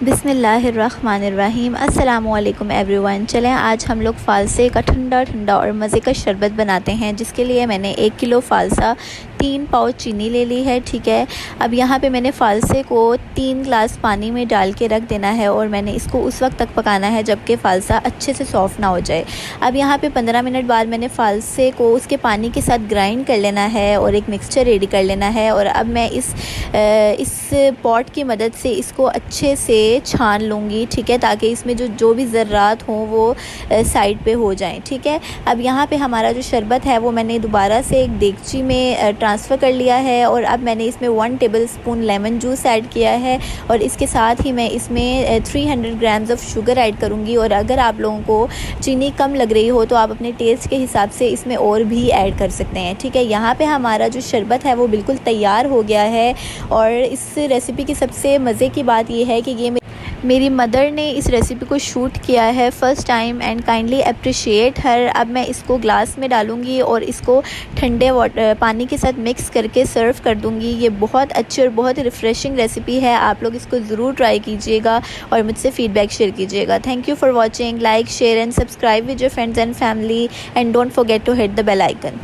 बिस्मिल्लाहिर्रहमानिर्रहीम। अस्सलामुअलैकुम एवरीवन। चलें आज हम लोग फ़ालसे का ठंडा ठंडा और मज़े का शरबत बनाते हैं, जिसके लिए मैंने 1 किलो फ़ालसा, 3 पाउच चीनी ले ली है। ठीक है, अब यहाँ पे मैंने फ़ालसे को 3 ग्लास पानी में डाल के रख देना है और मैंने इसको उस वक्त तक पकाना है जबकि फ़ालसा अच्छे से सॉफ़्ट ना हो जाए। अब यहाँ पे 15 मिनट बाद मैंने फ़ालसे को उसके पानी के साथ ग्राइंड कर लेना है और एक मिक्सचर रेडी कर लेना है। और अब मैं इस पॉट की मदद से इसको अच्छे से छान लूँगी। ठीक है, ताकि इसमें जो भी ज़र्रात हों वो साइड पे हो जाएं। ठीक है, अब यहाँ पे हमारा जो शरबत है वो मैंने दोबारा से एक देगची में ट्रांसफ़र कर लिया है और अब मैंने इसमें 1 टेबलस्पून लेमन जूस ऐड किया है और इसके साथ ही मैं इसमें 300 ग्राम्स ऑफ़ शुगर ऐड करूँगी। और अगर आप लोगों को चीनी कम लग रही हो तो आप अपने टेस्ट के हिसाब से इसमें और भी ऐड कर सकते हैं। ठीक है, यहाँ पे हमारा जो शरबत है वो बिल्कुल तैयार हो गया है। और इस रेसिपी की सबसे मज़े की बात ये है कि ये मेरी मदर ने इस रेसिपी को शूट किया है first time and kindly appreciate हर। अब मैं इसको ग्लास में डालूँगी और इसको ठंडे पानी के साथ मिक्स करके सर्व कर दूँगी। ये बहुत अच्छी और बहुत रिफ़्रेशिंग रेसिपी है, आप लोग इसको ज़रूर ट्राई कीजिएगा और मुझसे फ़ीडबैक शेयर कीजिएगा। Thank you for watching. Like, share and subscribe with your friends and family and don't forget to hit the bell icon.